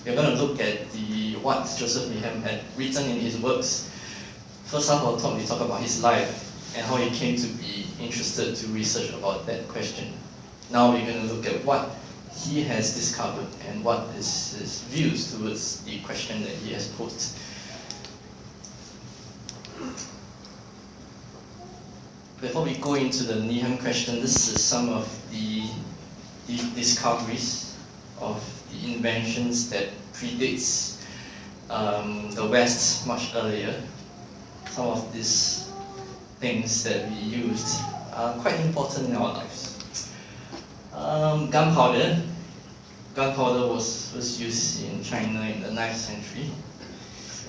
we're going to look at what Joseph Needham had written in his works. First half of the talk, we talk about his life and how he came to be interested to research about that question. Now we're going to look at what he has discovered and what is his views towards the question that he has posed. Before we go into the Needham question, this is some of the discoveries of the inventions that predates the West much earlier. Some of these things that we used are quite important in our lives. Gunpowder. Gunpowder was used in China in the 9th century,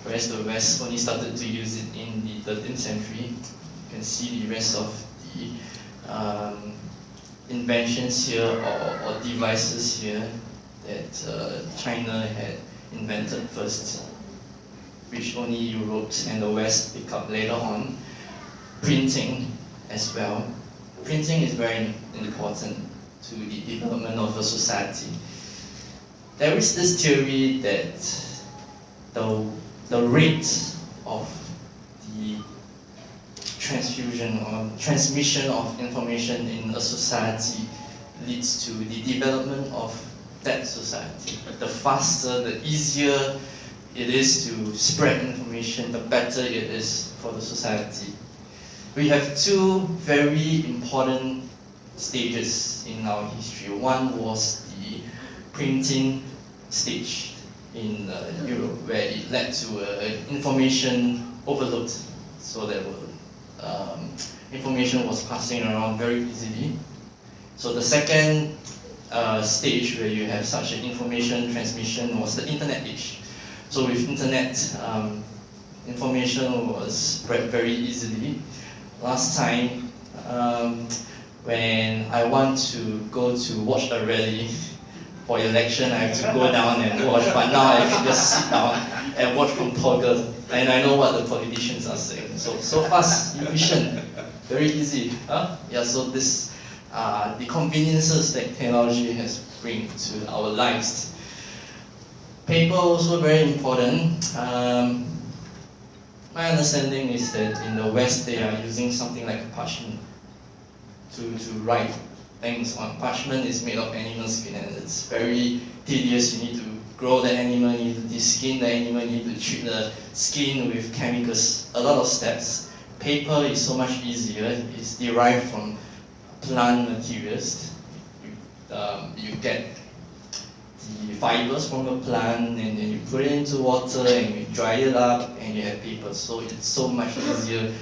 whereas the West only started to use it in the 13th century. You can see the rest of the inventions here or devices here that China had invented first, which only Europe and the West picked up later on. Printing as well. Printing is very important to the development of a society. There is this theory that the rate of the transfusion or transmission of information in a society leads to the development of that society. The faster, the easier it is to spread information, the better it is for the society. We have two very important stages in our history. One was the printing stage in Europe, where it led to information overload. So that information was passing around very easily. So the second stage where you have such an information transmission was the internet age. So with internet, information was spread very easily. Last time, when I want to go to watch a rally for election, I have to go down and watch, but now I can just sit down and watch from Toggle, and I know what the politicians are saying. So fast, efficient, very easy. Yeah, so this, the conveniences that technology has bring to our lives. Paper also very important. My understanding is that in the West they are using something like a parchment to write things on. Parchment is made of animal skin and it's very tedious. You need to grow the animal, you need to deskin the animal, you need to treat the skin with chemicals, a lot of steps. Paper is so much easier. It's derived from plant materials. You get the fibers from the plant and then you put it into water and you dry it up and you have paper. So it's so much easier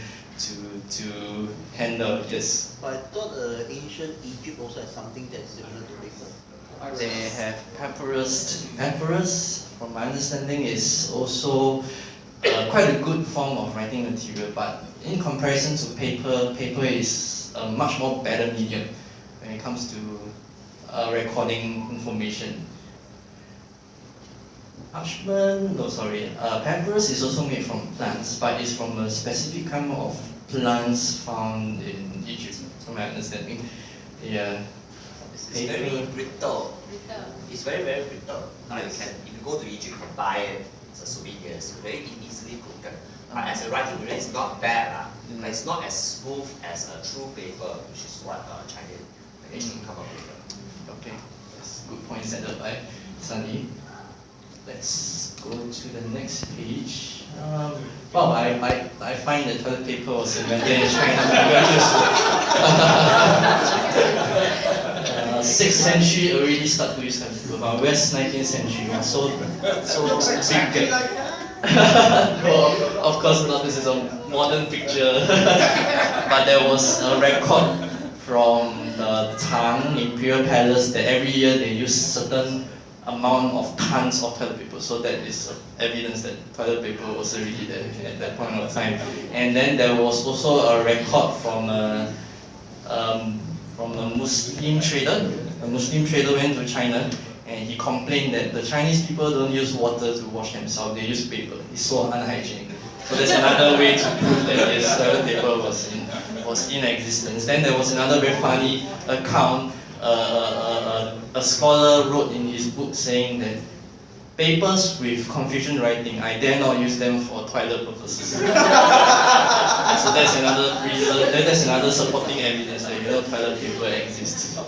to handle this. But I thought ancient Egypt also has something that's similar to paper. They have papyrus. Papyrus, from my understanding, is also quite a good form of writing material, but in comparison to paper, paper is a much more better medium when it comes to recording information. Papyrus is also made from plants, but it's from a specific kind of plants found in Egypt, from my understanding. Yeah. It's very brittle. It's very, very brittle. Yes. If you go to Egypt, you can buy it as a souvenir. It's very easily broken. As a writing material, it's not bad, but it's not as smooth as a true paper, which is what Chinese actually come up with. Okay, that's a good point set up by Sunny. Let's go to the next page. Well, I find that toilet paper was invented in China. 6th century already start to use toilet paper, but West 19th century was so big. No, of course not. This is a modern picture, but there was a record from the Tang Imperial Palace that every year they use certain amount of tons of toilet paper, so that is evidence that toilet paper was already there at that point of time. And then there was also a record from a Muslim trader. A Muslim trader went to China and he complained that the Chinese people don't use water to wash themselves, they use paper. It's so unhygienic. So that's another way to prove that yes, toilet paper was in existence. Then there was another very funny account. A scholar wrote in his book saying that papers with confusion writing, I dare not use them for toilet purposes. So that's another reason, that's another supporting evidence that toilet paper exists.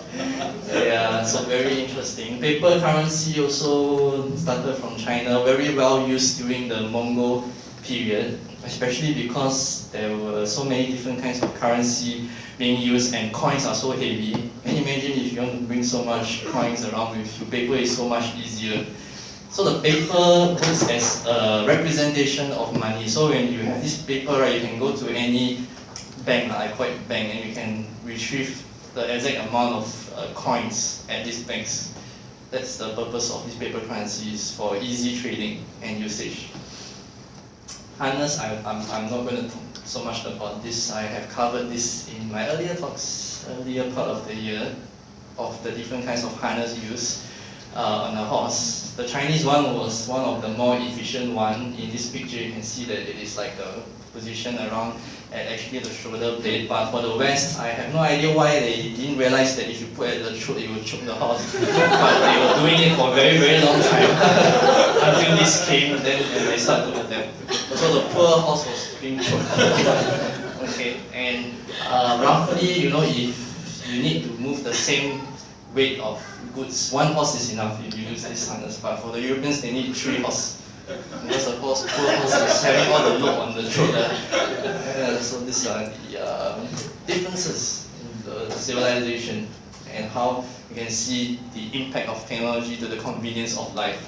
Yeah, so very interesting. Paper currency also started from China, very well used during the Mongol period, especially because there were so many different kinds of currency being used and coins are so heavy. Can you imagine if you want to bring so much coins around with you, paper is so much easier. So the paper works as a representation of money. So when you have this paper, right, you can go to any bank, I call it bank, and you can retrieve the exact amount of coins at these banks. That's the purpose of these paper currencies, for easy trading and usage. Harness, I'm not going to talk so much about this. I have covered this in my earlier talks, earlier part of the year, of the different kinds of harness used on a horse. The Chinese one was one of the more efficient one. In this picture, you can see that it is like a position around at actually the shoulder blade. But for the West, I have no idea why they didn't realize that if you put at the throat, it would choke the horse. But they were doing it for a very, very long time until this came. Then they started to adapt. So the poor horse was being choked. Okay, and roughly, if you need to move the same weight of goods, one horse is enough if you use this harness. But for the Europeans, they need 3 horses. Because the poor horse is having all the load on the throat. So these are the differences in the civilization and how you can see the impact of technology to the convenience of life.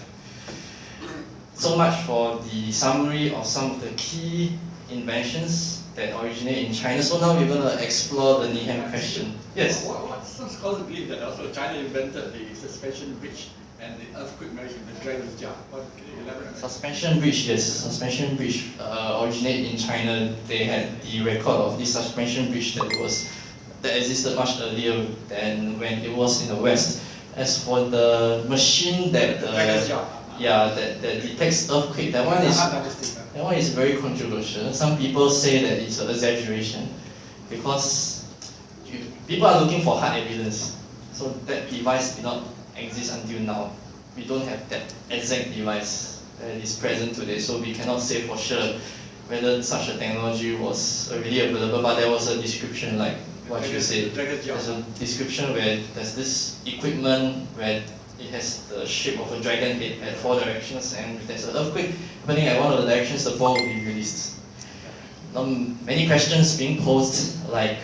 So much for the summary of some of the key inventions that originate in China. So now we're going to explore the Needham question. Yes? Some scholars believe that also China invented the suspension bridge and the earthquake management, the dragon's jar. Can you elaborate on that? Suspension bridge, yes. Suspension bridge originated in China. They had the record of this suspension bridge that existed much earlier than when it was in the West. As for the machine that that detects earthquake, that one is very controversial. Some people say that it's an exaggeration because people are looking for hard evidence. So that device did not exist until now. We don't have that exact device that is present today, so we cannot say for sure whether such a technology was really available, but there was a description like what you said. There's a description where there's this equipment where it has the shape of a dragon head at 4 directions, and if there's an earthquake happening at one of the directions, the ball will be released. Many questions being posed, like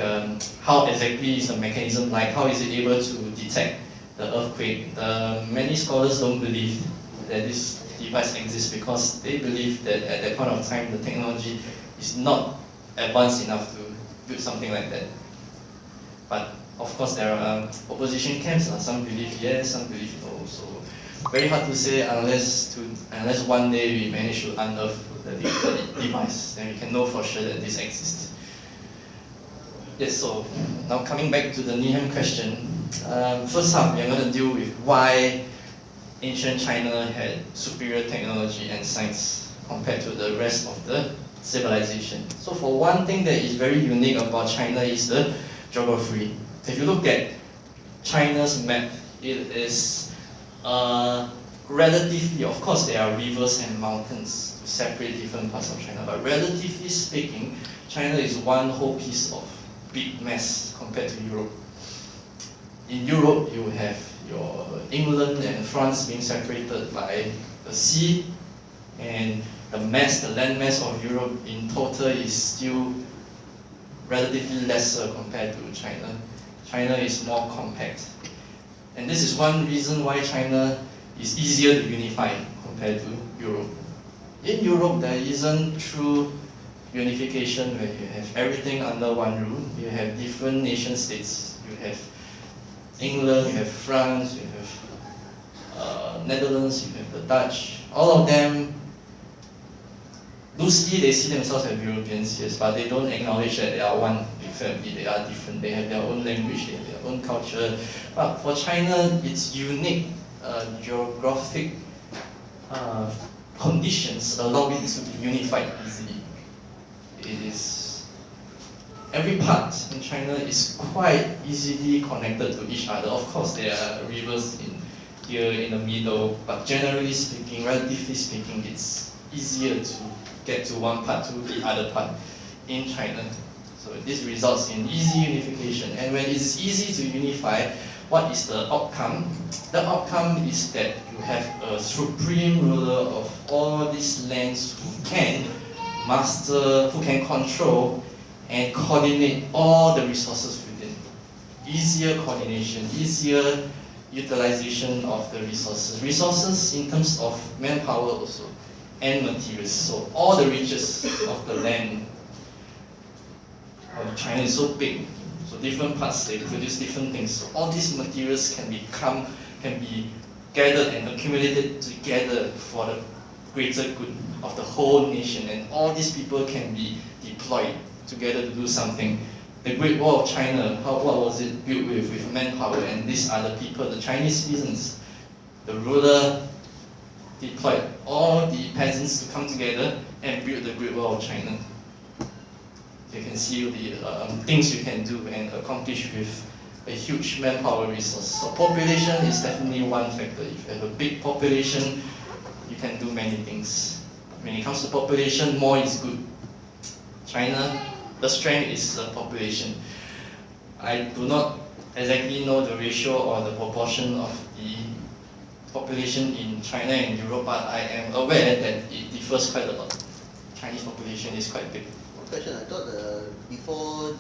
how exactly is the mechanism like, how is it able to detect the earthquake? Many scholars don't believe that this device exists because they believe that at that point of time the technology is not advanced enough to build something like that. But of course there are opposition camps. Some believe yes, some believe no. So very hard to say unless one day we manage to unearth the device, then we can know for sure that this exists. Yes, so now coming back to the Needham question. First up, we are going to deal with why ancient China had superior technology and science compared to the rest of the civilization. So for one thing that is very unique about China is the geography. If you look at China's map, it is relatively, of course there are rivers and mountains to separate different parts of China, but relatively speaking, China is one whole piece of big mess compared to Europe. In Europe, you have your England and France being separated by the sea, and the land mass of Europe in total is still relatively lesser compared to China. China is more compact. And this is one reason why China is easier to unify compared to Europe. In Europe, there isn't true unification where you have everything under one roof. You have different nation states. You have England, you have France, you have Netherlands, you have the Dutch. All of them, loosely they see themselves as Europeans, yes, but they don't acknowledge that they are one big family. They are different. They have their own language, they have their own culture. But for China, its unique geographic conditions allow it to be unified easily. Every part in China is quite easily connected to each other. Of course, there are rivers in here in the middle, but generally speaking, relatively speaking, it's easier to get to one part to the other part in China. So this results in easy unification. And when it's easy to unify, what is the outcome? The outcome is that you have a supreme ruler of all these lands who can master, who can control and coordinate all the resources within. Easier coordination, easier utilization of the resources. Resources in terms of manpower also, and materials. So all the riches of the land. China is so big, so different parts, they produce different things. So all these materials can be gathered and accumulated together for the greater good of the whole nation, and all these people can be deployed together to do something. The Great Wall of China, what was it built with manpower, and these are the people, the Chinese citizens. The ruler deployed all the peasants to come together and build the Great Wall of China. You can see the things you can do and accomplish with a huge manpower resource. So population is definitely one factor. If you have a big population, you can do many things. When it comes to population, more is good. China, the strength is the population. I do not exactly know the ratio or the proportion of the population in China and Europe, but I am aware that it differs quite a lot. Chinese population is quite big. Question, I thought before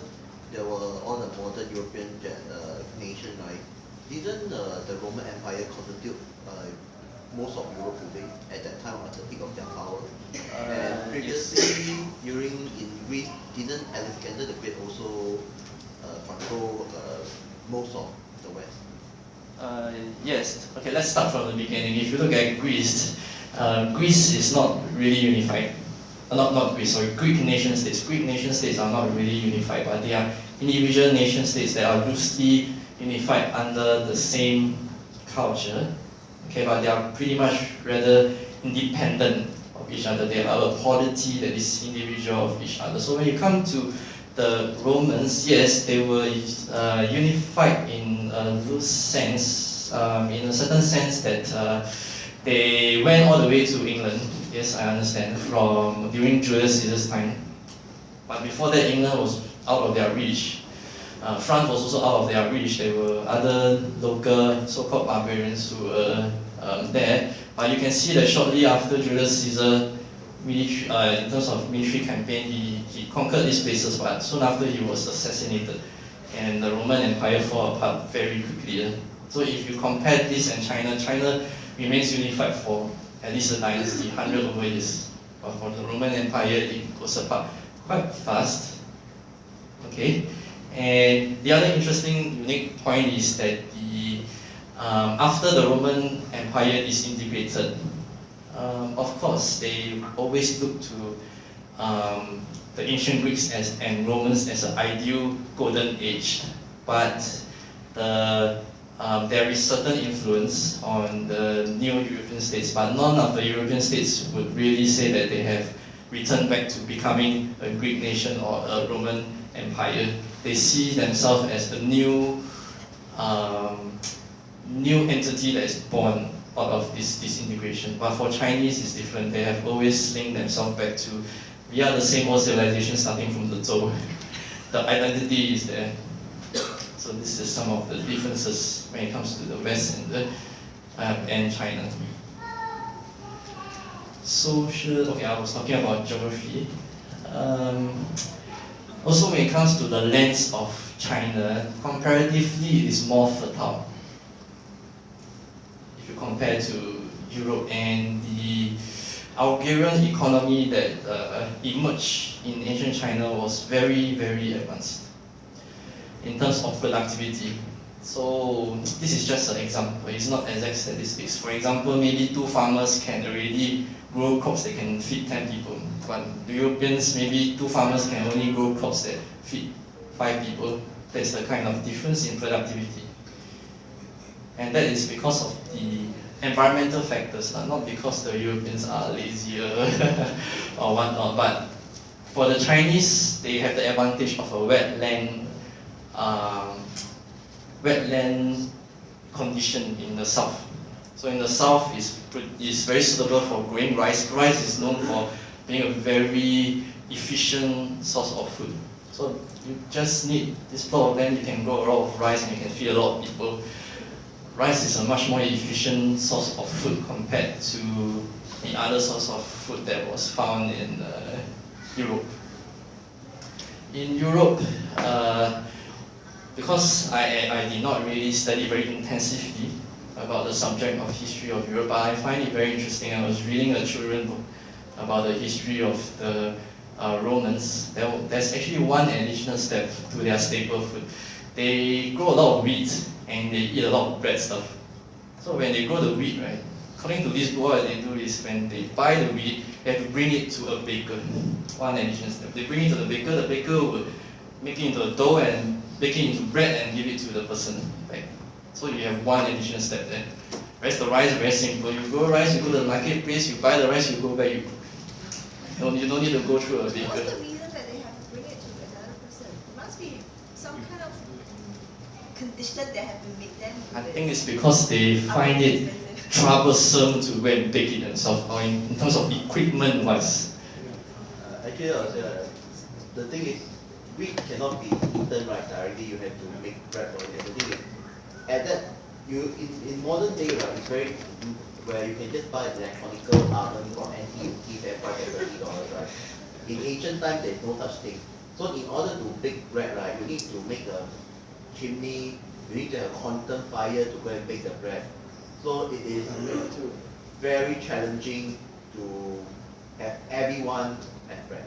there were all the modern European nation, right? Didn't the Roman Empire constitute most of Europe today at that time at the peak of their power? And previously, in Greece, didn't Alexander the Great also control most of the West? Yes. Okay, let's start from the beginning. If you look at Greece, Greece is not really unified. Not Greece, sorry, Greek nation states. Greek nation states are not really unified, but they are individual nation states that are loosely unified under the same culture. Okay, but they are pretty much rather independent of each other. They are a polity that is individual of each other. So when you come to the Romans, yes, they were unified in a loose sense, in a certain sense that they went all the way to England. Yes, I understand, from during Julius Caesar's time. But before that, England was out of their reach. France was also out of their reach. There were other local so-called barbarians who were there. But you can see that shortly after Julius Caesar, in terms of military campaign, he conquered these places, but soon after he was assassinated. And the Roman Empire fell apart very quickly. So if you compare this and China remains unified for at least a dynasty, 100 over years. But for the Roman Empire, it goes apart quite fast. Okay, and the other interesting, unique point is that after the Roman Empire disintegrated, of course, they always look to the ancient Greeks and Romans as an ideal golden age, but there is certain influence on the new European states, but none of the European states would really say that they have returned back to becoming a Greek nation or a Roman Empire. They see themselves as the new entity that is born out of this disintegration. But for Chinese, it's different. They have always linked themselves back to, we are the same old civilization starting from the Zhou. The identity is there. So this is some of the differences when it comes to the West and China. Social, okay, I was talking about geography. Also when it comes to the lands of China, comparatively it is more fertile. If you compare to Europe, and the agrarian economy that emerged in ancient China was very, very advanced in terms of productivity. So this is just an example, it's not exact statistics. For example, maybe 2 farmers can already grow crops that can feed 10 people. But the Europeans, maybe 2 farmers can only grow crops that feed 5 people. That's the kind of difference in productivity. And that is because of the environmental factors, not because the Europeans are lazier or whatnot. But for the Chinese, they have the advantage of a wetland condition in the south. So in the south, it's very suitable for growing rice. Rice is known for being a very efficient source of food. So you just need this plot of land, you can grow a lot of rice and you can feed a lot of people. Rice is a much more efficient source of food compared to the other source of food that was found in Europe. In Europe, because I did not really study very intensively about the subject of history of Europe, but I find it very interesting. I was reading a children's book about the history of the Romans. There's actually one additional step to their staple food. They grow a lot of wheat and they eat a lot of bread stuff. So when they grow the wheat, right, according to this book, what they do is when they buy the wheat, they have to bring it to a baker. One additional step. They bring it to the baker will make it into a dough and bake it into bread and give it to the person. Right? So you have one additional step there. Whereas the rice is very simple. You grow rice, you go to the marketplace, you buy the rice, you go back, you don't need to go through a baker. What's the reason that they have to bring it to another person? It must be some kind of condition that have to make them do I it. think it's because they find it troublesome to go and bake it themselves, or in terms of equipment wise. Actually, I would say the thing is, wheat cannot be eaten right directly. You have to make bread for it. And the thing is, at that, in modern day, right, it's very where you can just buy an electronical oven from NT that price at $30, right? In ancient times, there's no such thing. So in order to bake bread, right, you need to make a chimney. You need to have a constant fire to go and bake the bread. So it is very challenging to have everyone have bread.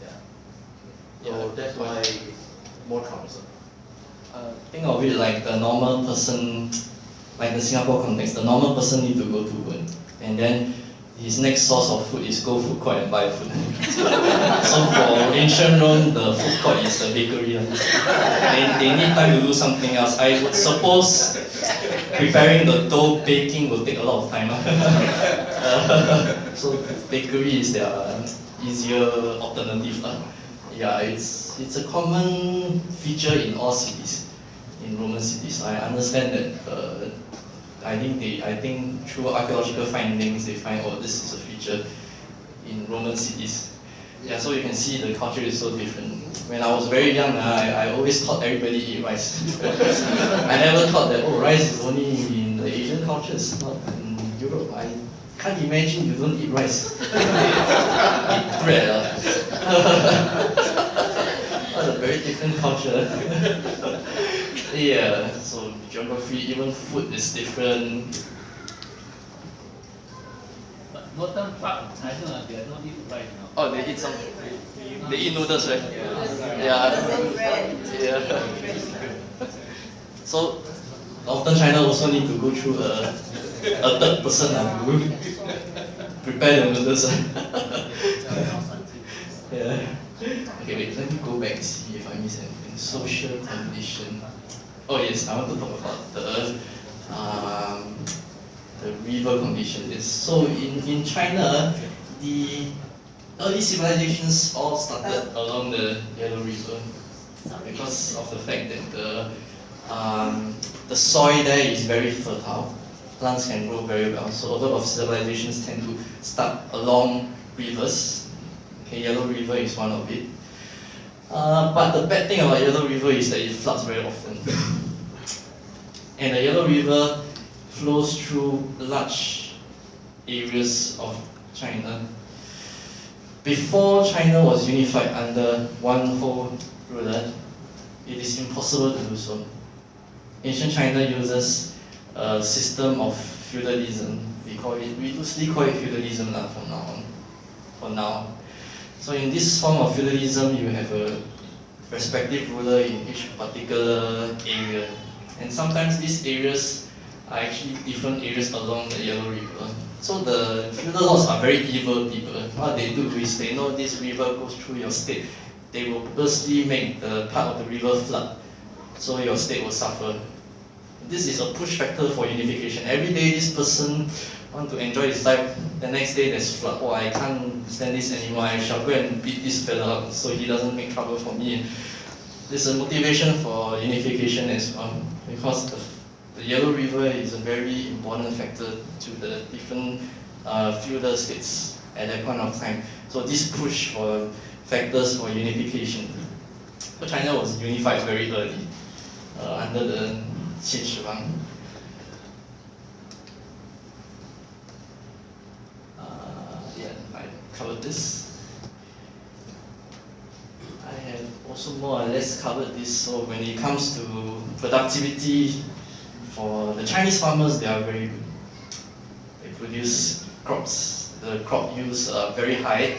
Yeah. So that's why it's more troublesome. Think of it like the normal person, like the Singapore context, the normal person need to go to work, and then his next source of food is go food court and buy food. So for ancient Rome, the food court is the bakery. They need time to do something else. I would suppose preparing the dough, baking will take a lot of time. So bakery is their easier alternative. Yeah, it's a common feature in all cities, in Roman cities. I understand that. I think through archaeological findings, they find, oh, this is a feature in Roman cities. Yeah, so you can see the culture is so different. When I was very young, I always thought everybody eat rice. I never thought that, oh, rice is only in the Asian cultures, not in Europe. I can't imagine you don't eat rice. Eat bread. What a very different culture. Yeah, so geography, even food is different. But northern part of China, they don't eat rice now. Oh, they eat some. They eat noodles, right? Noodles and bread. Yeah. So, northern China also need to go through a third person to prepare the noodles. Yeah. Okay, wait, let me go back and see if I miss anything. Social condition. Oh yes, I want to talk about the river condition. So in China, the early civilizations all started along the Yellow River because of the fact that the soil there is very fertile. Plants can grow very well. So a lot of civilizations tend to start along rivers. Okay, Yellow River is one of it. But the bad thing about Yellow River is that it floods very often. And the Yellow River flows through large areas of China. Before China was unified under one whole ruler, it is impossible to do so. Ancient China uses a system of feudalism. We loosely call it feudalism for now. So in this form of feudalism, you have a respective ruler in each particular area. And sometimes these areas are actually different areas along the Yellow River. So the feudal lords are very evil people. What they do is they know this river goes through your state. They will purposely make the part of the river flood, so your state will suffer. This is a push factor for unification. Every day this person want to enjoy his life, the next day there's flood. Oh, I can't stand this anymore, I shall go and beat this fella up so he doesn't make trouble for me. There's a motivation for unification as well, because The Yellow River is a very important factor to the different feudal states at that point of time. So this push for factors for unification. So China was unified very early under the Qin Shi Huang. Yeah, I covered this. I have also more or less covered this. So when it comes to productivity, for the Chinese farmers, they are very good. They produce crops. The crop yields are very high.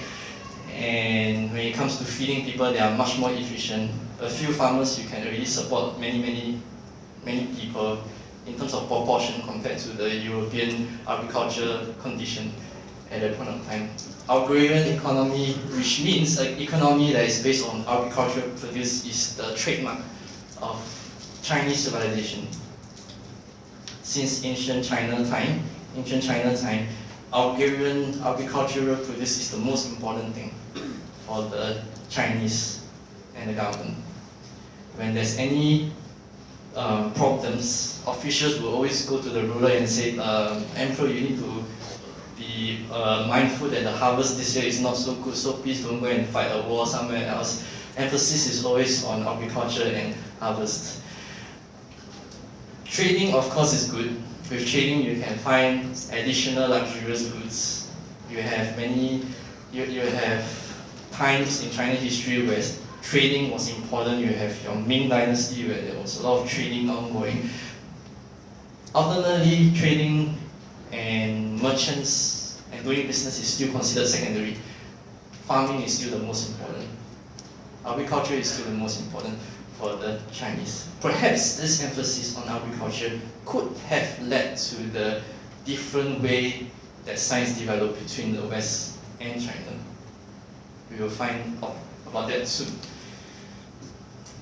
And when it comes to feeding people, they are much more efficient. A few farmers, you can already support many people in terms of proportion compared to the European agriculture condition at that point of time. Agrarian economy, which means an economy that is based on agricultural produce, is the trademark of Chinese civilization. Since ancient China time, agrarian agricultural produce is the most important thing for the Chinese and the government. When there's any problems, officials will always go to the ruler and say, Emperor, you need to be mindful that the harvest this year is not so good, so please don't go and fight a war somewhere else. Emphasis is always on agriculture and harvest. Trading, of course, is good. With trading, you can find additional luxurious goods. You have times in China history where trading was important. You have your Ming Dynasty where there was a lot of trading ongoing. Ultimately, trading and merchants and doing business is still considered secondary. Farming is still the most important. Agriculture is still the most important for the Chinese. Perhaps this emphasis on agriculture could have led to the different way that science developed between the West and China. We will find out about that soon.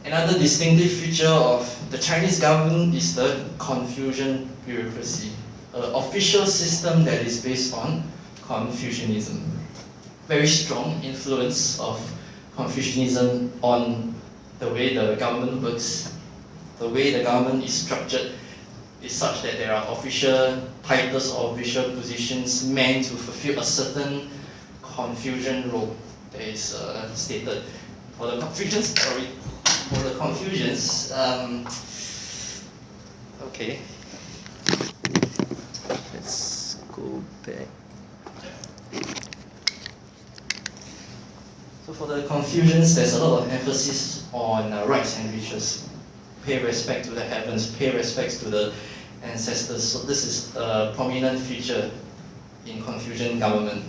Another distinctive feature of the Chinese government is the Confucian bureaucracy, an official system that is based on Confucianism. Very strong influence of Confucianism on the way the government works. The way the government is structured is such that there are official titles or official positions meant to fulfill a certain Confucian role that is stated. For the Confucians, okay, let's go back. So for the Confucians, there's a lot of emphasis on rights and riches. Pay respect to the heavens, pay respect to the ancestors. So this is a prominent feature in Confucian government.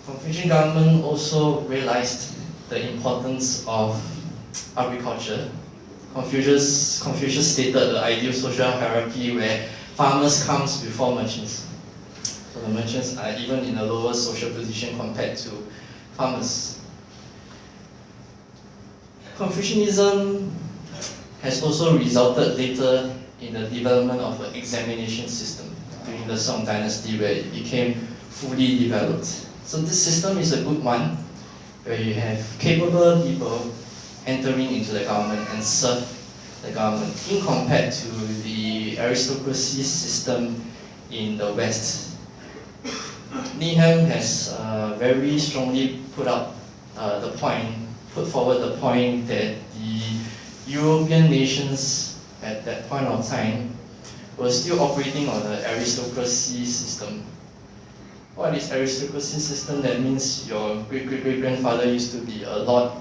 Confucian government also realized the importance of agriculture. Confucius stated the ideal social hierarchy where farmers comes before merchants. So the merchants are even in a lower social position compared to farmers. Confucianism has also resulted later in the development of an examination system during the Song Dynasty where it became fully developed. So this system is a good one where you have capable people entering into the government and serve the government in compared to the aristocracy system in the West. Needham has very strongly put forward the point that the European nations at that point of time were still operating on the aristocracy system. What is aristocracy system? That means your great-great-grandfather used to be a lord,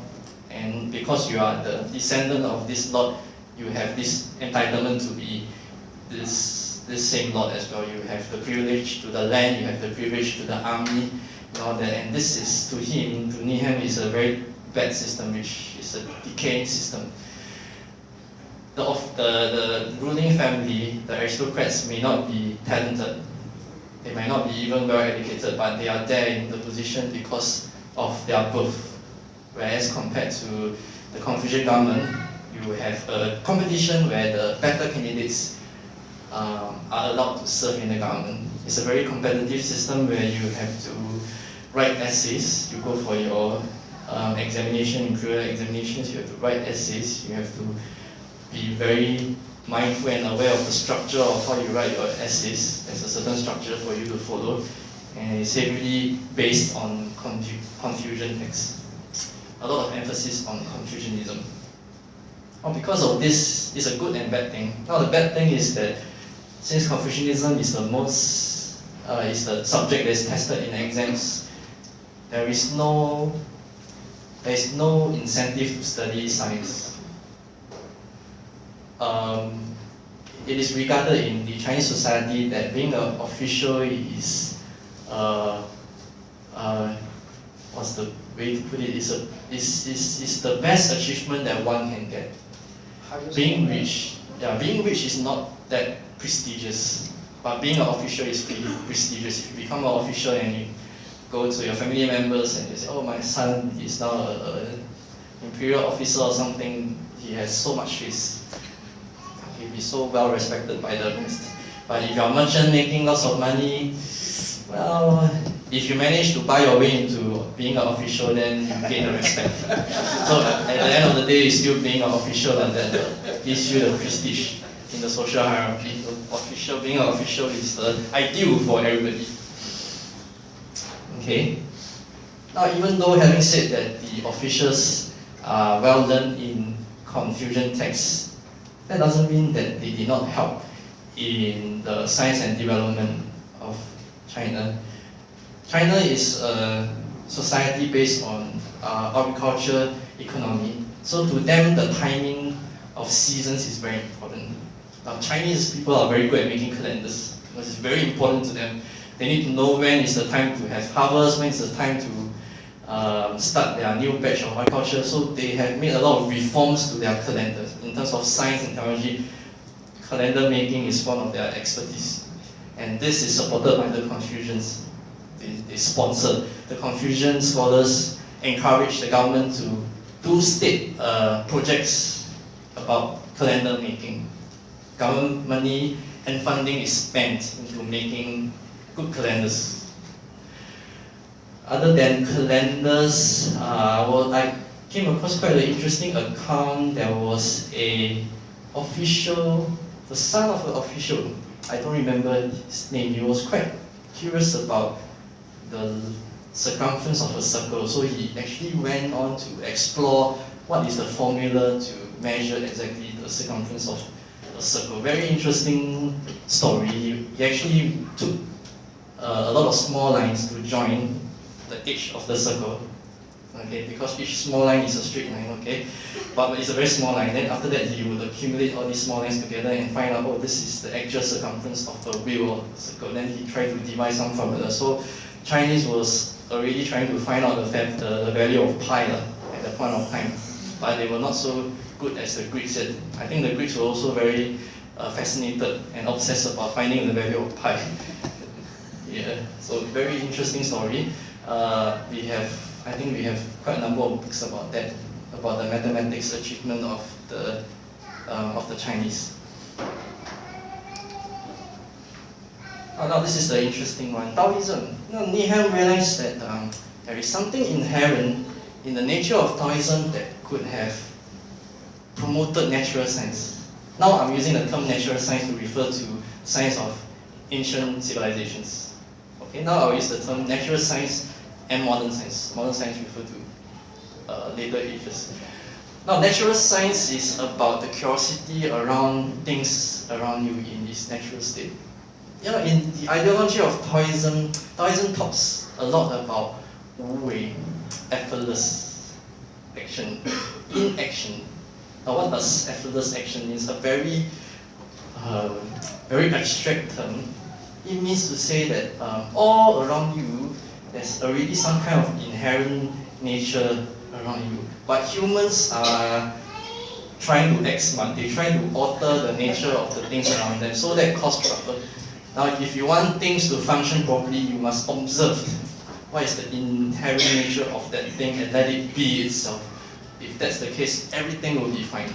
and because you are the descendant of this lord, you have this entitlement to be this same lord as well. You have the privilege to the land, you have the privilege to the army, and all that. And this is, to him, to Needham, is a very bad system, which is a decaying system. The ruling family, the aristocrats, may not be talented. They might not be even well educated, but they are there in the position because of their birth. Whereas compared to the Confucian government, you have a competition where the better candidates are allowed to serve in the government. It's a very competitive system where you have to write essays. You go for your examination, imperial examinations, you have to write essays, you have to be very mindful and aware of the structure of how you write your essays. There's a certain structure for you to follow, and it's heavily based on Confucian texts. A lot of emphasis on Confucianism. Now, because of this, it's a good and bad thing. Now, the bad thing is that since Confucianism is is the subject that is tested in exams, there is no incentive to study science. It is regarded in the Chinese society that being an official is, what's the way to put it, is the best achievement that one can get. Being rich is not that prestigious, but being an official is pretty prestigious. If you become an official and you go to your family members and you say, oh, my son is now an imperial officer or something, he has so much face. He'll be so well respected by the rest. But if you're a merchant making lots of money, well, if you manage to buy your way into being an official, then you gain the respect. So at the end of the day, you're still being an official, and that gives you the prestige in the social hierarchy. Being an official is the ideal for everybody. Okay. Now, even though having said that the officials are well learned in Confucian texts, that doesn't mean that they did not help in the science and development of China. China is a society based on agriculture economy. So to them, the timing of seasons is very important. Now, Chinese people are very good at making calendars because it's very important to them. They need to know when is the time to have harvest, when is the time to start their new batch of agriculture. So they have made a lot of reforms to their calendars. In terms of science and technology, calendar making is one of their expertise. And this is supported by the Confucians. They sponsor. The Confucian scholars encourage the government to do state projects about calendar making. Government money and funding is spent into making good calendars. Other than calendars, well, I came across quite an interesting account. There was a official, the son of an official, I don't remember his name. He was quite curious about the circumference of a circle. So he actually went on to explore what is the formula to measure exactly the circumference of a circle. Very interesting story. He actually took a lot of small lines to join the edge of the circle. Okay, because each small line is a straight line, okay? But it's a very small line. Then after that, he would accumulate all these small lines together and find out, oh, this is the actual circumference of the wheel of the circle. Then he tried to devise some formula. So Chinese was already trying to find out the value of pi at that point of time. But they were not so good as the Greeks yet. I think the Greeks were also very fascinated and obsessed about finding the value of pi. Yeah, so very interesting story. I think we have quite a number of books about that, about the mathematics achievement of the Chinese. Now this is the interesting one, Taoism. Needham realized that there is something inherent in the nature of Taoism that could have promoted natural science. Now I'm using the term natural science to refer to science of ancient civilizations. Okay, now I'll use the term natural science and modern science. Modern science refer to later ages. Now, natural science is about the curiosity around things around you in its natural state. In the ideology of Taoism, Taoism talks a lot about wu wei, effortless action, inaction. Now, what does effortless action mean? It's a very abstract term. It means to say that all around you, there's already some kind of inherent nature around you. But humans are trying to act smart. They try to alter the nature of the things around them. So that causes trouble. Now, if you want things to function properly, you must observe what is the inherent nature of that thing and let it be itself. If that's the case, everything will be fine.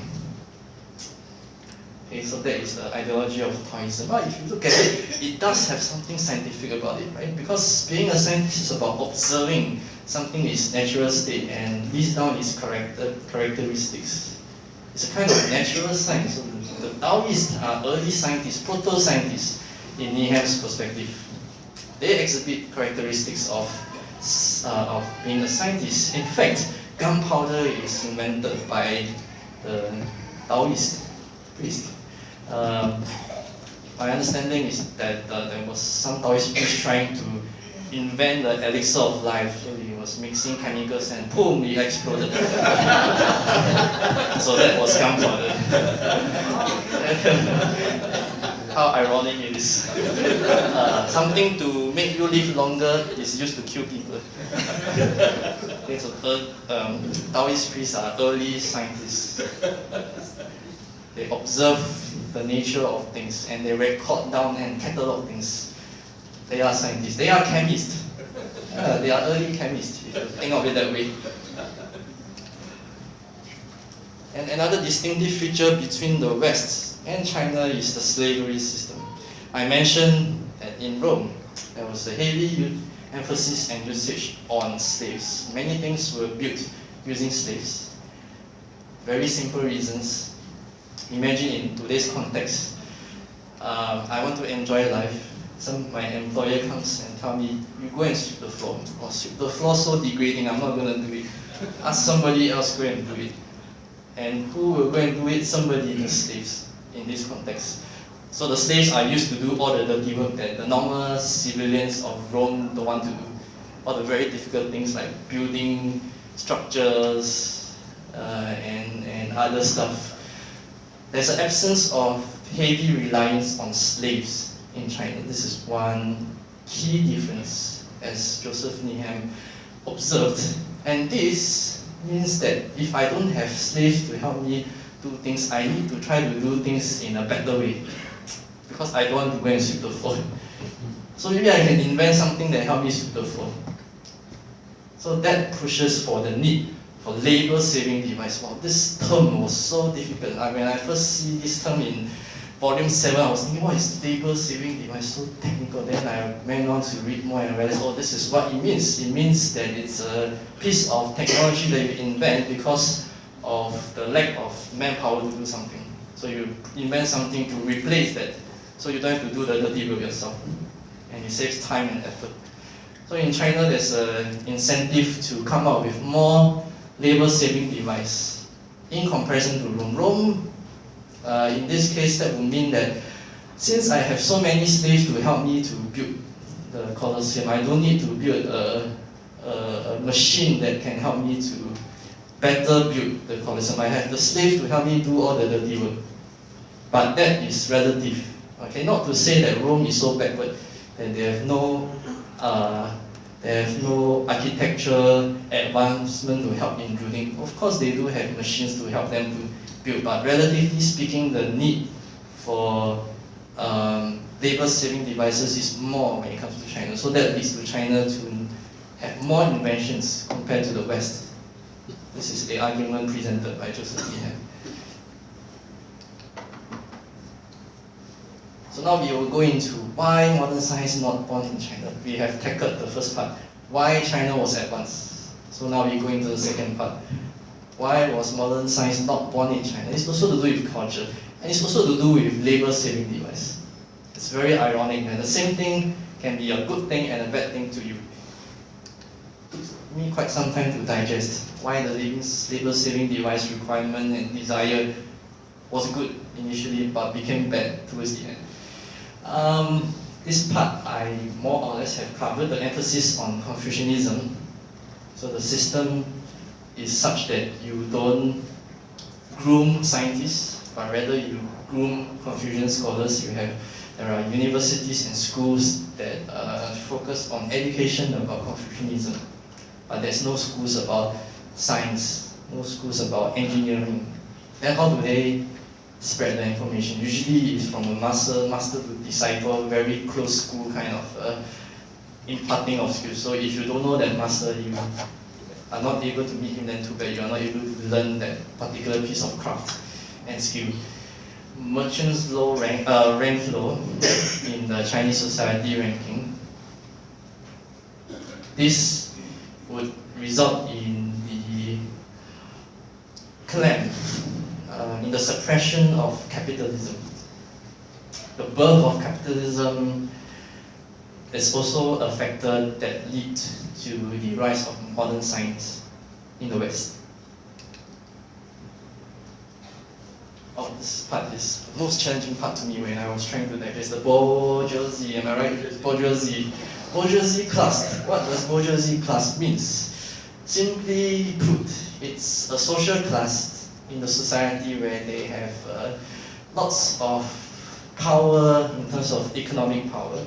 Okay, so that is the ideology of Taoism. But if you look at it, it does have something scientific about it, right? Because being a scientist is about observing something in its natural state and list down its characteristics. It's a kind of natural science. So the Taoists are early scientists, proto-scientists in Needham's perspective. They exhibit characteristics of being a scientist. In fact, gunpowder is invented by the Taoist priest. My understanding is that there was some Taoist priest trying to invent the elixir of life. So he was mixing chemicals and boom, it exploded. So that was gunpowder. How ironic it is. Something to make you live longer is used to kill people. Okay, so Taoist priests are early scientists. They observe the nature of things and they record down and catalog things. They are scientists. They are chemists. They are early chemists, if you think of it that way. And another distinctive feature between the West and China is the slavery system. I mentioned that in Rome, there was a heavy emphasis and usage on slaves. Many things were built using slaves. Very simple reasons. Imagine in today's context, I want to enjoy life. My employer comes and tell me, you go and sweep the floor. Oh, sweep the floor so degrading, I'm not going to do it. Ask somebody else go and do it. And who will go and do it? Somebody, the slaves, in this context. So the slaves are used to do all the dirty work that the normal civilians of Rome don't want to do. All the very difficult things like building structures and other stuff. There's an absence of heavy reliance on slaves in China. This is one key difference, as Joseph Needham observed. And this means that if I don't have slaves to help me do things, I need to try to do things in a better way. Because I don't want to go and sweep the floor. So maybe I can invent something that helps me sweep the floor. So that pushes for the need for labor-saving device. Wow, this term was so difficult. When I first see this term in volume 7, I was thinking, what is labor-saving device? So technical. Then I went on to read more and realized, oh, this is what it means. It means that it's a piece of technology that you invent because of the lack of manpower to do something. So you invent something to replace that, so you don't have to do the dirty work yourself. And it saves time and effort. So in China, there's an incentive to come up with more labor-saving device in comparison to Rome. Rome, in this case, that would mean that since I have so many slaves to help me to build the Colosseum, I don't need to build a machine that can help me to better build the Colosseum. I have the slaves to help me do all the dirty work. But that is relative. Okay, not to say that Rome is so backward that they have no architecture advancement to help in building. Of course, they do have machines to help them to build, but relatively speaking, the need for labor-saving devices is more when it comes to China. So that leads to China to have more inventions compared to the West. This is the argument presented by Joseph Needham. So now we will go into why modern science is not born in China. We have tackled the first part, why China was advanced. So now we go into the second part. Why was modern science not born in China? It's also to do with culture, and it's also to do with labor-saving device. It's very ironic that the same thing can be a good thing and a bad thing to you. It took me quite some time to digest why the labor-saving device requirement and desire was good initially, but became bad towards the end. This part I more or less have covered, the emphasis on Confucianism. So the system is such that you don't groom scientists, but rather you groom Confucian scholars. There are universities and schools that focus on education about Confucianism, but there's no schools about science, no schools about engineering. Then how do they spread the information? Usually it's from a master to disciple, very close school kind of imparting of skills. So if you don't know that master, you are not able to meet him, then too bad, you are not able to learn that particular piece of craft and skill. Merchants rank low in the Chinese society ranking. This would result in the acclaim. the suppression of capitalism. The birth of capitalism is also a factor that lead to the rise of modern science in the West. Oh, this part is the most challenging part to me when I was trying to digest the bourgeoisie, am I right? Bourgeoisie. Bourgeoisie class. What does bourgeoisie class means? Simply put, it's a social class in the society where they have lots of power in terms of economic power.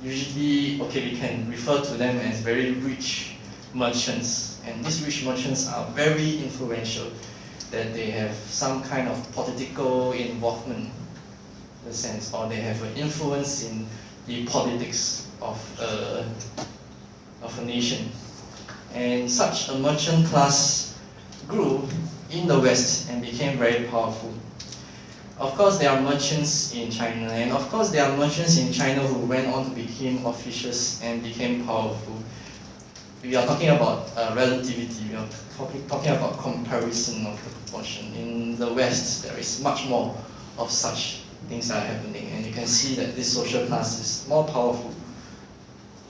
Usually, okay, we can refer to them as very rich merchants, and these rich merchants are very influential, that they have some kind of political involvement in a sense, or they have an influence in the politics of a nation. And such a merchant class grew in the West and became very powerful. Of course, there are merchants in China, and of course, there are merchants in China who went on to become officials and became powerful. We are talking about relativity, we are talking about comparison of the proportion. In the West, there is much more of such things that are happening, and you can see that this social class is more powerful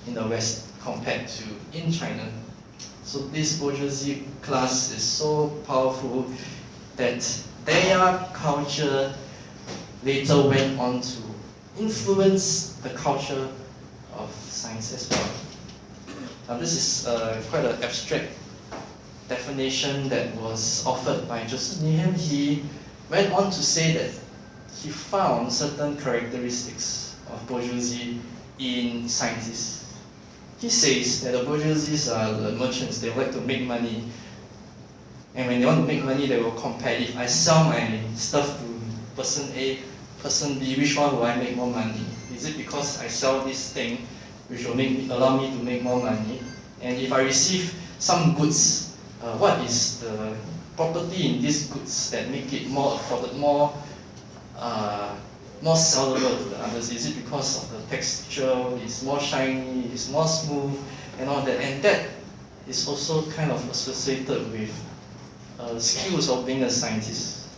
in the West compared to in China. So this bourgeoisie class is so powerful that their culture later went on to influence the culture of science as well. Now this is quite an abstract definition that was offered by Joseph Needham. He went on to say that he found certain characteristics of bourgeoisie in scientists. He says that the bourgeoisies are the merchants, they like to make money. And when they want to make money, they will compare. If I sell my stuff to person A, person B, which one will I make more money? Is it because I sell this thing, which will allow me to make more money? And if I receive some goods, what is the property in these goods that make it more affordable, more sellable to the others? Is it because of the texture, it's more shiny, it's more smooth, and all that? And that is also kind of associated with skills of being a scientist.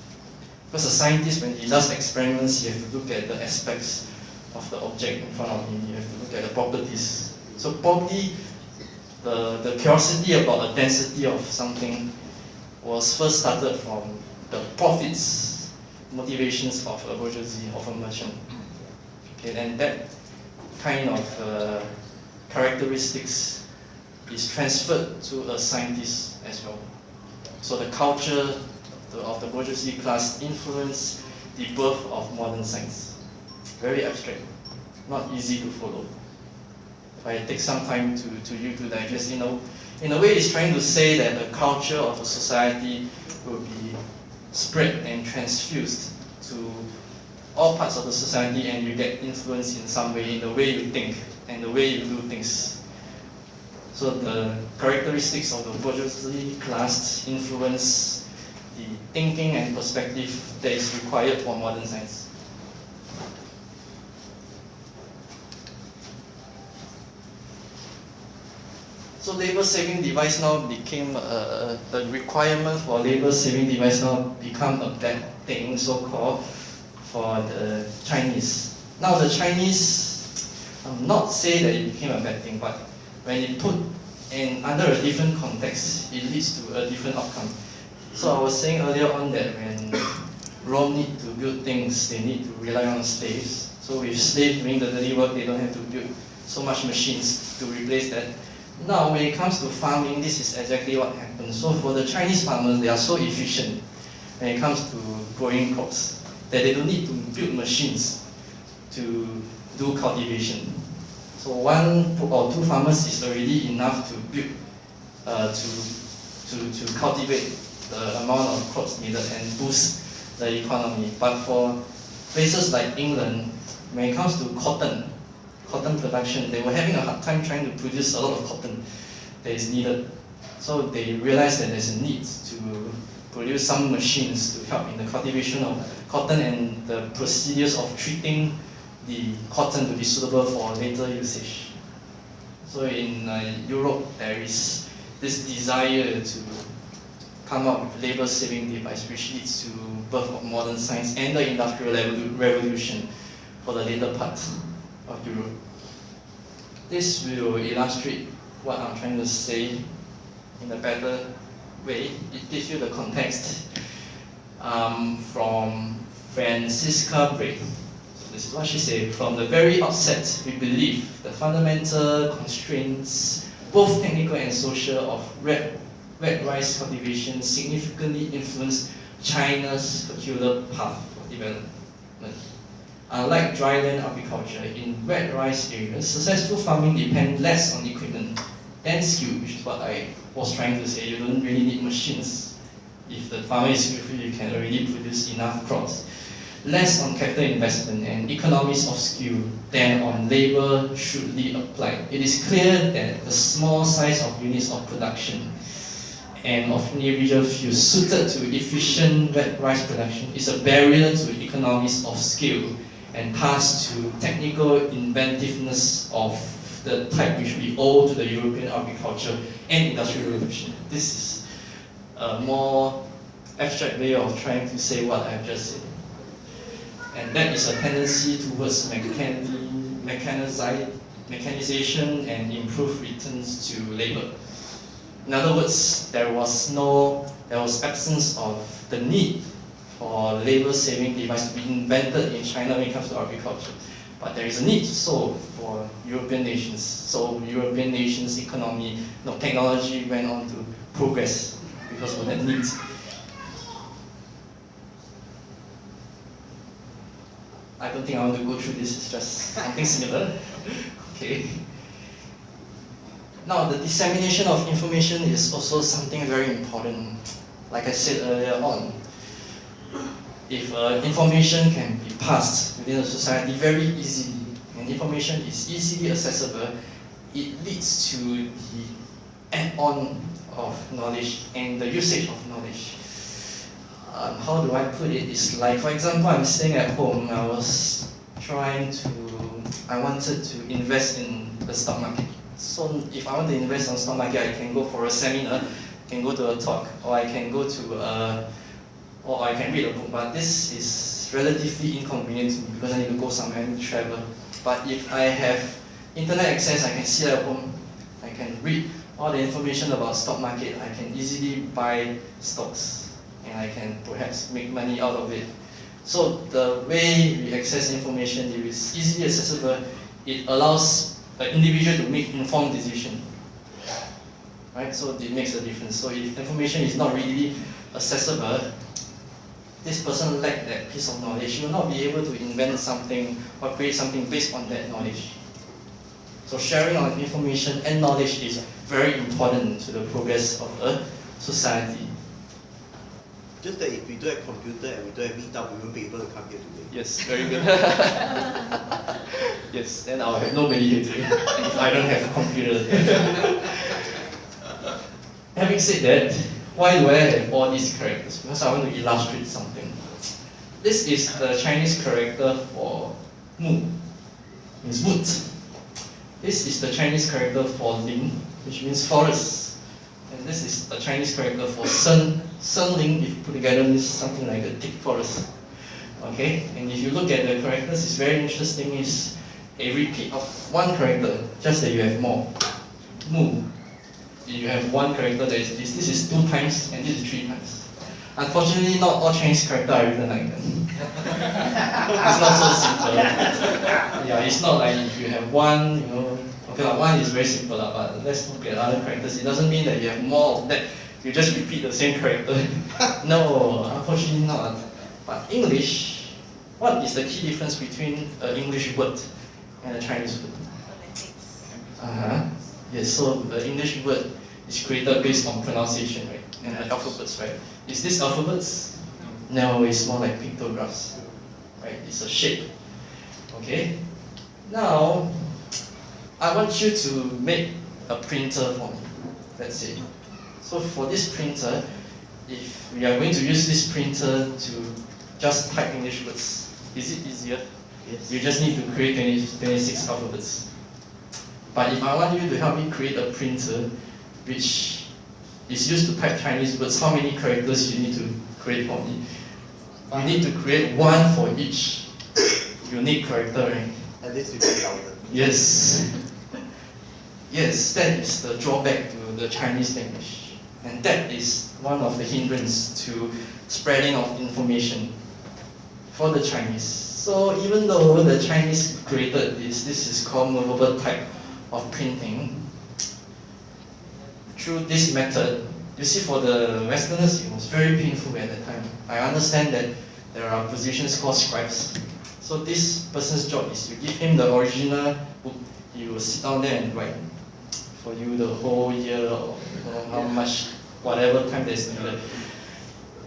Because a scientist, when he does experiments, you have to look at the aspects of the object in front of him, you have to look at the properties. So probably the curiosity about the density of something was first started from the profits, motivations of a bourgeoisie, of a merchant. Okay, and that kind of characteristics is transferred to a scientist as well. So the culture of the bourgeoisie class influenced the birth of modern science. Very abstract, not easy to follow. If I take some time to you to digest, in a way it's trying to say that the culture of a society will be spread and transfused to all parts of the society, and you get influenced in some way in the way you think and the way you do things. So the characteristics of the bourgeoisie class influence the thinking and perspective that is required for modern science. So labor-saving device now became, the requirement for labor-saving device now become a bad thing, so-called, for the Chinese. Now the Chinese, not say that it became a bad thing, but when it put under a different context, it leads to a different outcome. So I was saying earlier on that when Rome need to build things, they need to rely on slaves. So with slaves doing the dirty work, they don't have to build so much machines to replace that. Now when it comes to farming, this is exactly what happens. So for the Chinese farmers, they are so efficient when it comes to growing crops that they don't need to build machines to do cultivation. So one or two farmers is already enough to build, to cultivate the amount of crops needed and boost the economy. But for places like England, when it comes to cotton production, they were having a hard time trying to produce a lot of cotton that is needed. So they realized that there's a need to produce some machines to help in the cultivation of cotton and the procedures of treating the cotton to be suitable for later usage. So in Europe, there is this desire come up with labor-saving device, which leads to birth of modern science and the industrial revolution for the later part of Europe. This will illustrate what I'm trying to say in a better way. It gives you the context from Francisca Bray. So this is what she said. From the very outset, we believe the fundamental constraints, both technical and social, of red rice cultivation significantly influenced China's peculiar path of development. Unlike dryland agriculture, in red rice areas, successful farming depends less on equipment than skill, which is what I was trying to say. You don't really need machines. If the farmer is skillful, you can already produce enough crops. Less on capital investment and economies of skill than on labor should be applied. It is clear that the small size of units of production and of individual fields suited to efficient red rice production is a barrier to economies of scale and thus to technical inventiveness of the type which we owe to the European agriculture and industrial revolution. This is a more abstract way of trying to say what I've just said. And that is a tendency towards mechanization and improved returns to labor. In other words, there was absence of the need for labor-saving device to be invented in China when it comes to agriculture. But there is a need for European nations. So European nations' economy, technology went on to progress because of that need. I don't think I want to go through this, it's just something similar. Okay. Now, the dissemination of information is also something very important. Like I said earlier on, if information can be passed within a society very easily, and information is easily accessible, it leads to the add-on of knowledge and the usage of knowledge. How do I put it? It's like, for example, I'm staying at home. I wanted to invest in the stock market. So if I want to invest on stock market, I can go for a seminar, I can go to a talk, or I can go to or I can read a book. But this is relatively inconvenient to me because I need to go somewhere and travel. But if I have internet access, I can sit at home, I can read all the information about stock market, I can easily buy stocks, and I can perhaps make money out of it. So the way we access information, if it's easily accessible, it allows an individual to make informed decision. Right? So it makes a difference. So if information is not really accessible, this person lacks that piece of knowledge. He will not be able to invent something or create something based on that knowledge. So sharing of information and knowledge is very important to the progress of a society. Just that if we don't have computer and we don't have meetup, we won't be able to come here today. Yes, very good. Yes, then I'll have nobody here today if I don't have a computer. Having said that, why do I have all these characters? Because I want to illustrate something. This is the Chinese character for mu, means wood. This is the Chinese character for ling, which means forest. And this is the Chinese character for sen. Senling, if you put together, means something like a thick forest. Okay? And if you look at the characters, it's very interesting. It's a repeat of one character, just that you have more. Mu. You have one character that is this. This is 2 times, and this is 3 times. Unfortunately, not all Chinese characters are written like that. It's not so simple. Yeah, it's not like if you have one, okay, one is very simple, but let's look at other characters. It doesn't mean that you have more of that. You just repeat the same character. No, unfortunately not. But English, what is the key difference between an English word and a Chinese word? Yes, so the English word is created based on pronunciation, right? And the alphabets, right? Is this alphabets? No, it's more like pictographs, right? It's a shape. Okay? Now, I want you to make a printer for me, let's say. So for this printer, if we are going to use this printer to just type English words, is it easier? Yes. You just need to create 26 alphabets. But if I want you to help me create a printer which it's used to type Chinese words. How many characters you need to create for me? You need to create one for each unique character, right? At least 50,000. Yes. Yes, that is the drawback to the Chinese language. And that is one of the hindrance to spreading of information for the Chinese. So even though the Chinese created this is called movable type of printing. Through this method, you see for the Westerners, it was very painful at that time. I understand that there are positions called scribes. So this person's job is you give him the original book, he will sit down there and write for you the whole year or how much, whatever time there's needed.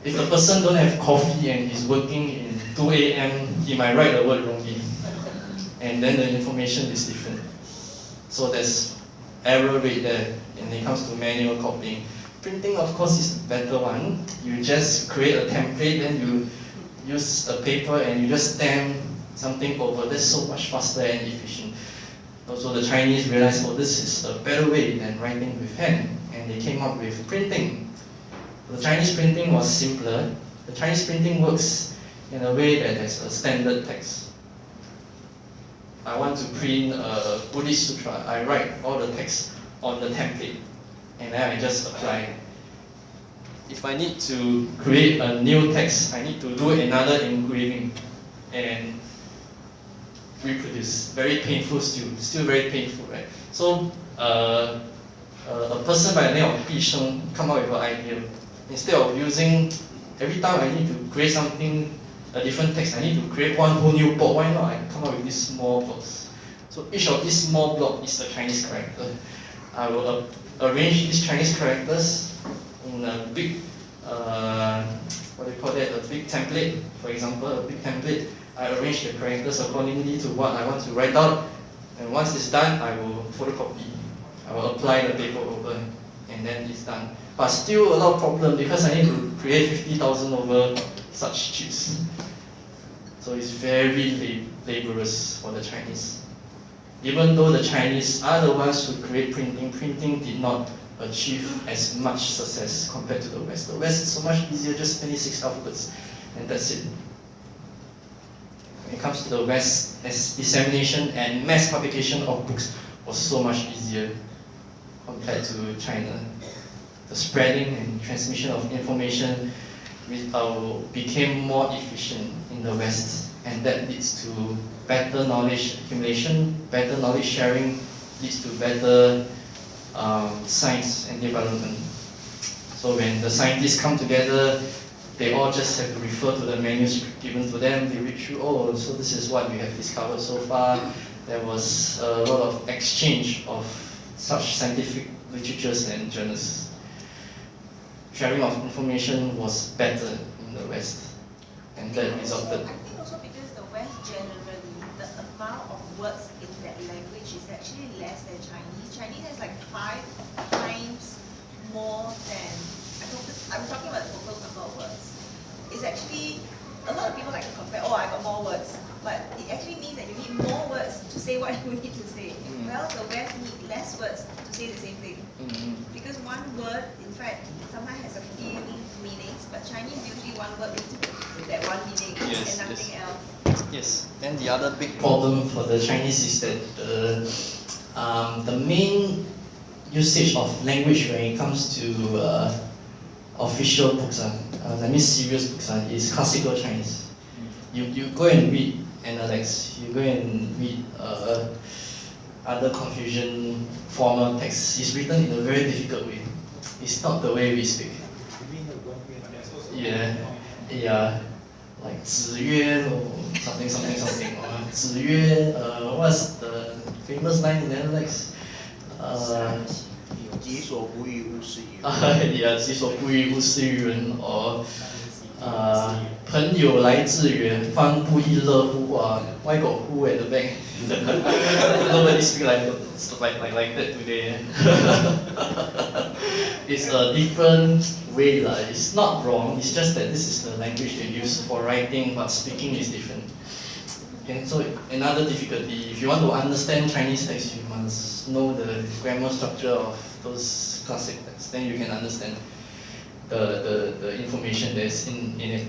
If the person don't have coffee and he's working in 2 a.m., he might write the word wrongly. And then the information is different. So there's error rate there when it comes to manual copying. Printing, of course, is the better one. You just create a template, then you use a paper and you just stamp something over. That's so much faster and efficient. Also, the Chinese realized, oh, this is a better way than writing with hand, and they came up with printing. The Chinese printing was simpler. The Chinese printing works in a way that there's a standard text. I want to print a Buddhist sutra. I write all the text on the template, and then I just apply. If I need to create a new text, I need to do another engraving and reproduce. Very painful still very painful, right? So a person by the name of Bi Sheng come up with an idea. Instead of using, every time I need to create something, a different text, I need to create one whole new block. Why not I come up with these small blocks? So each of these small blocks is a Chinese character. I will arrange these Chinese characters in a big, what do you call that, a big template. For example, a big template. I arrange the characters accordingly to what I want to write out. And once it's done, I will photocopy. I will apply the paper over, and then it's done. But still a lot of problem because I need to create 50,000 over such chips. So it's very laborious for the Chinese. Even though the Chinese are the ones who create printing, printing did not achieve as much success compared to the West. The West is so much easier, just 26 alphabets, and that's it. When it comes to the West, as dissemination and mass publication of books was so much easier compared to China. The spreading and transmission of information became more efficient in the West, and that leads to better knowledge accumulation, better knowledge sharing, leads to better science and development. So when the scientists come together, they all just have to refer to the manuscript given to them. They read through, oh, so this is what we have discovered so far. There was a lot of exchange of such scientific literatures and journals. Sharing of information was better in the West, and that resulted. I think also because the West generally, the amount of words in that language is actually less than Chinese. Chinese has like 5 times more than, I'm talking about the total number of words. It's actually, a lot of people like to compare, oh, I got more words. But it actually means that you need more words to say what you need to say. Well, the West need less words to say the same thing. Because one word, in fact, sometimes has a few meanings, but Chinese usually one word means that one meaning and nothing else. Yes. Then the other big problem for the Chinese is that the main usage of language when it comes to official books, that means serious books, is classical Chinese. You go and read Analects, you go and read other Confucian formal texts. It's written in a very difficult way. It's not the way we speak. Yeah, like 子曰 or something. 子曰, what's the famous line in Analects? 己所不欲，勿施于人。Yeah, 己所不欲，勿施于人, or 朋友来自远方，不亦乐乎? Why got who at the back? Nobody speak like that today. It's a different way. It's not wrong, it's just that this is the language they use for writing, but speaking is different. Okay, so another difficulty, if you want to understand Chinese text, you must know the grammar structure of those classic texts. Then you can understand the information that's in it.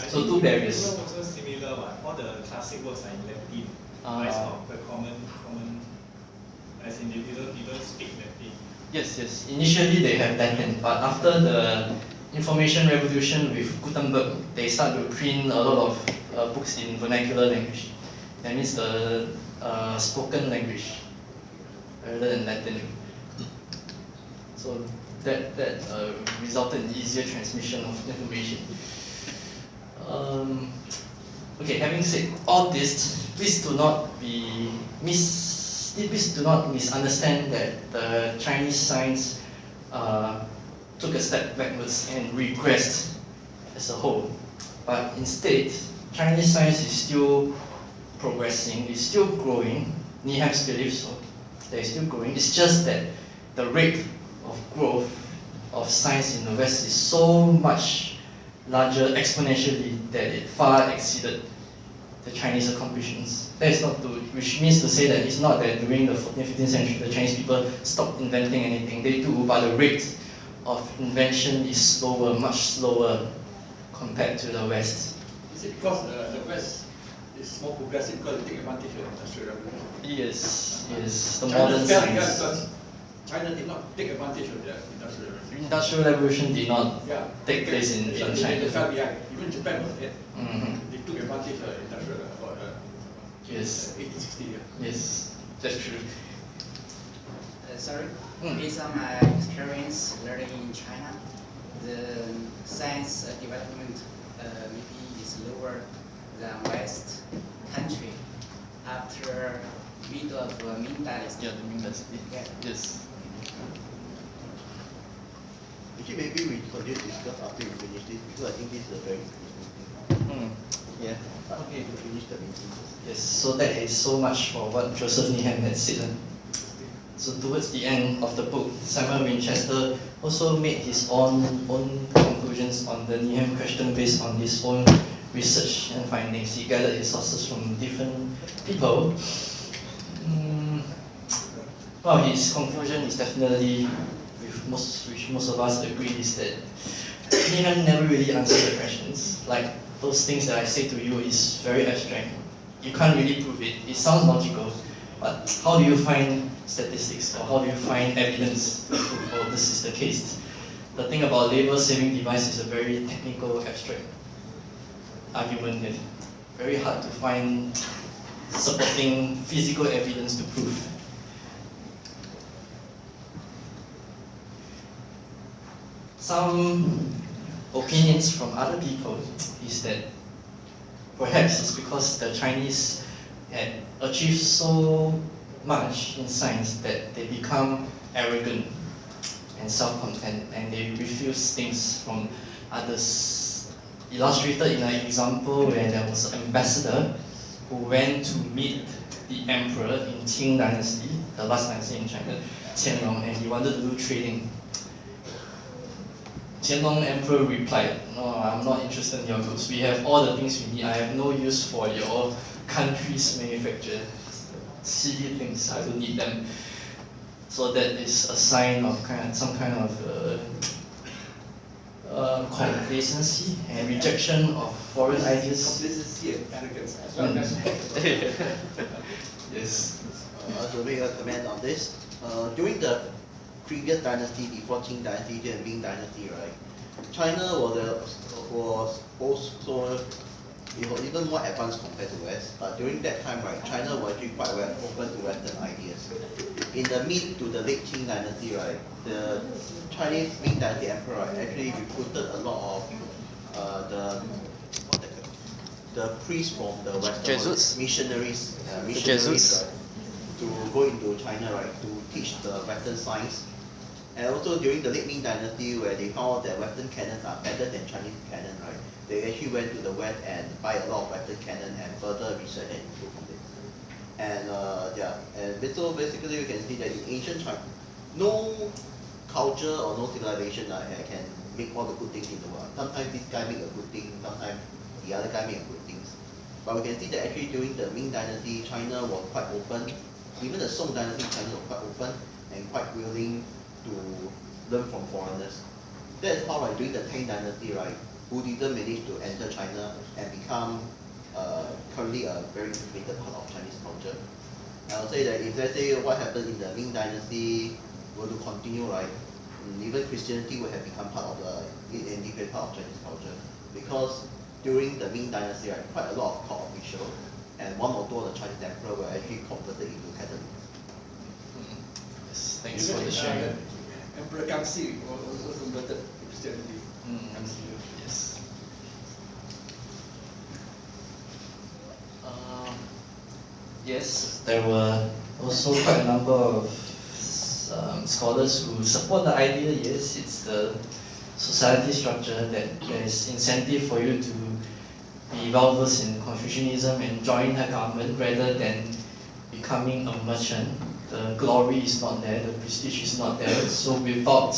So two barriers. Europe also similar, all the classic works are in Latin. It's not the common, as in they don't speak Latin. Yes. Initially they have Latin, but after the information revolution with Gutenberg, they start to print a lot of books in vernacular language. That means the spoken language rather than Latin. So that resulted in easier transmission of information. Okay, having said all this, please do not misunderstand that the Chinese science took a step backwards and regressed as a whole. But instead, Chinese science is still progressing, it's still growing. Needham believes so. They're still growing. It's just that the rate of growth of science in the West is so much larger exponentially that it far exceeded the Chinese accomplishments. That is not to, which means to say that it's not that during the 14th, 15th century the Chinese people stopped inventing anything. They do, but the rate of invention is slower, much slower compared to the West. Is it because the West is more progressive because they take advantage of the Industrial Revolution? Yes, the China modern fell science. because China did not take advantage of the Industrial Revolution. Industrial Revolution did not take place in They China. fell behind. Even Japan was ahead. Mhm. They took advantage of the Industrial for Yes. 1860. Yes, that's true. Sorry, Mm. based on my experience learning in China, the science development maybe is lower than West country after middle of Ming Dynasty. Yeah, the Ming Dynasty. Yeah. Yes. Actually, maybe we continue to discuss after we finish this because I think this is a very interesting thing. Yeah. But Okay. to finish the meeting first. Yes, so that is so much for what Joseph Needham had said. So towards the end of the book, Simon Winchester also made his own conclusions on the Needham question based on his own research and findings. He gathered his sources from different people. Well, his conclusion is definitely, which most of us agree, is that Needham never really answered the questions. Like those things that I say to you is very abstract. You can't really prove it. It sounds logical, but how do you find statistics or how do you find evidence to prove, oh, this is the case? The thing about labor-saving device is a very technical, abstract argument and very hard to find supporting physical evidence to prove. Some opinions from other people is that perhaps it's because the Chinese had achieved so much in science that they become arrogant and self-content and they refuse things from others. Illustrated in an example where there was an ambassador who went to meet the emperor in Qing dynasty, the last dynasty in China, Qianlong, and he wanted to do trading. Qianlong emperor replied, "No, I'm not interested in your goods. We have all the things we need. I have no use for your country's manufacture. Silly things, I don't need them." So that is a sign of some kind of complacency and rejection of foreign ideas. Complacency and arrogance as well. That's Yes. To make a comment on this, during the previous dynasty, before Qing dynasty and Ming dynasty, right, China was also, it was even more advanced compared to West. But during that time, right, China was actually quite well open to Western ideas. In the mid to the late Qing dynasty, right, the Chinese Ming dynasty emperor actually recruited a lot of the priests from the Western Jesuits? missionaries, Jesuits. right, to go into China, right, to teach the Western science. And also during the late Ming dynasty, where they found that Western canons are better than Chinese canon, right, they actually went to the West and buy a lot of Western canon and further research and improve on it. And so basically you can see that in ancient China, no culture or no civilization can make all the good things in the world. Sometimes this guy make a good thing, sometimes the other guy make a good things. But we can see that actually during the Ming Dynasty, China was quite open. Even the Song Dynasty, China was quite open and quite willing to learn from foreigners. That's how, like, during the Tang Dynasty, right, Buddhism managed to enter China and become currently a very integrated part of Chinese culture. I would say that if let's say what happened in the Ming Dynasty were to continue, right, even Christianity would have become part of the integrated part of Chinese culture. Because during the Ming Dynasty, right, quite a lot of court officials and one or two of the Chinese emperor were actually converted into Catholic. Yes, thanks for the sharing. Emperor Kangxi was also converted to Christianity. Kangxi. Yes. Yes, there were also quite a number of scholars who support the idea. Yes, it's the society structure that there is incentive for you to be well versed in Confucianism and join a government rather than becoming a merchant. The glory is not there, the prestige is not there. So without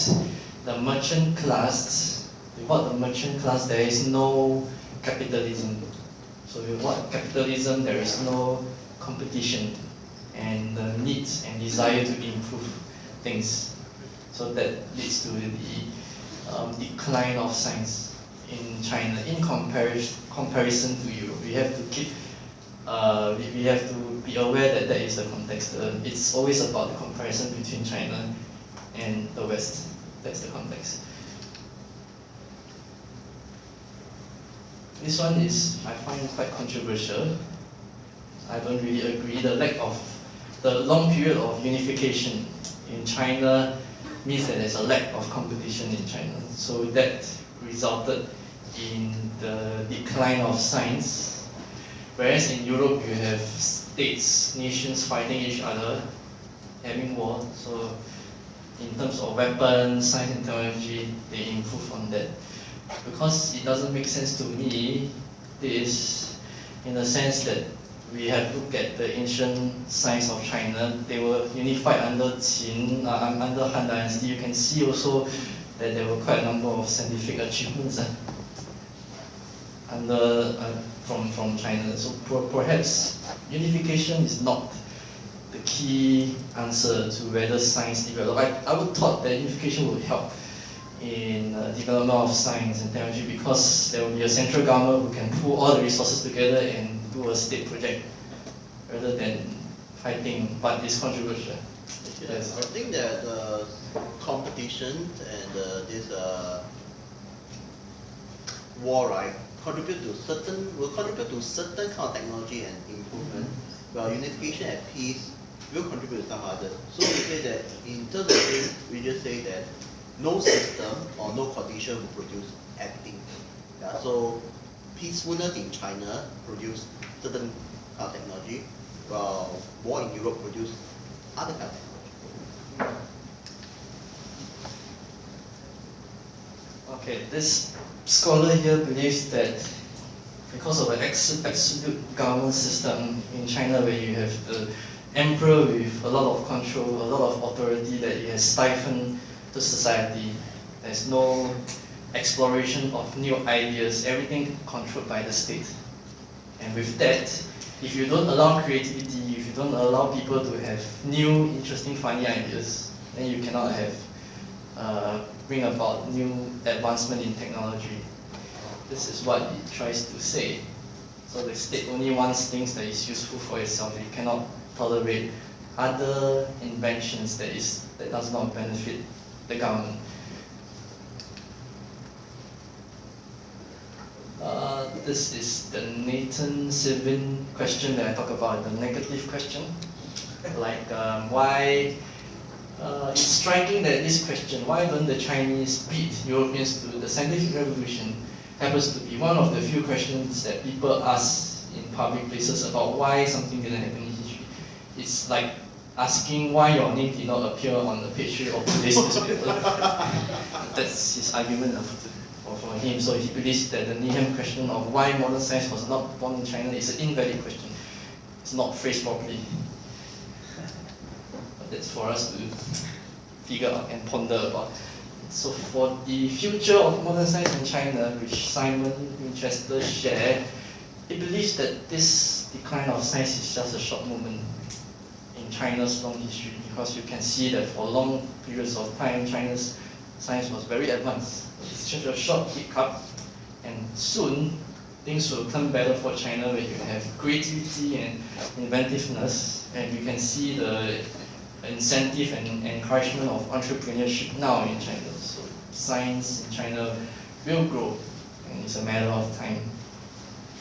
the merchant class, there is no capitalism. So without capitalism, there is no competition and the need and desire to improve things. So that leads to the decline of science in China in comparison to Europe. We have to keep, we have to be aware that that is the context. It's always about the comparison between China and the West. That's the context. This one is, I find, quite controversial. I don't really agree. The long period of unification in China means that there's a lack of competition in China. So that resulted in the decline of science. Whereas in Europe, you have states, nations fighting each other, having war. So in terms of weapons, science and technology, they improve on that. Because it doesn't make sense to me, is in the sense that we have looked at the ancient science of China. They were unified under under Han Dynasty. You can see also that there were quite a number of scientific achievements from China. So perhaps unification is not the key answer to whether science develops. I would thought that unification would help in development of science and technology because there will be a central government who can pool all the resources together and do a state project rather than fighting, but it's controversial. Yes. I think that competition and this war, right, will contribute to certain kind of technology and improvement, while unification and peace will contribute to some others. So we say that in terms of this, we just say that no system or no condition will produce everything. Yeah, so peacefulness in China produced certain kind of technology, while war in Europe produced other kind of technology. Okay, this scholar here believes that because of the absolute government system in China where you have the emperor with a lot of control, a lot of authority that he has stifled the society. There's no exploration of new ideas, everything controlled by the state. And with that, if you don't allow creativity, if you don't allow people to have new, interesting, funny ideas, then you cannot have bring about new advancement in technology. This is what it tries to say. So the state only wants things that is useful for itself. It cannot tolerate other inventions that does not benefit the government. This is the Nathan Sivin question that I talk about, the negative question. Like why, it's striking that this question, why don't the Chinese beat Europeans to the scientific revolution, happens to be one of the few questions that people ask in public places about why something didn't happen in history. It's like asking why your name did not appear on the page of today's newspaper. That's his argument for him. So he believes that the Needham question of why modern science was not born in China is an invalid question. It's not phrased properly. But that's for us to figure out and ponder about. So for the future of modern science in China, which Simon Winchester shared, he believes that this decline of science is just a short moment in China's long history, because you can see that for long periods of time, China's science was very advanced. It's just a short hiccup, and soon things will turn better for China, where you have creativity and inventiveness, and you can see the incentive and encouragement of entrepreneurship now in China. So science in China will grow, and it's a matter of time.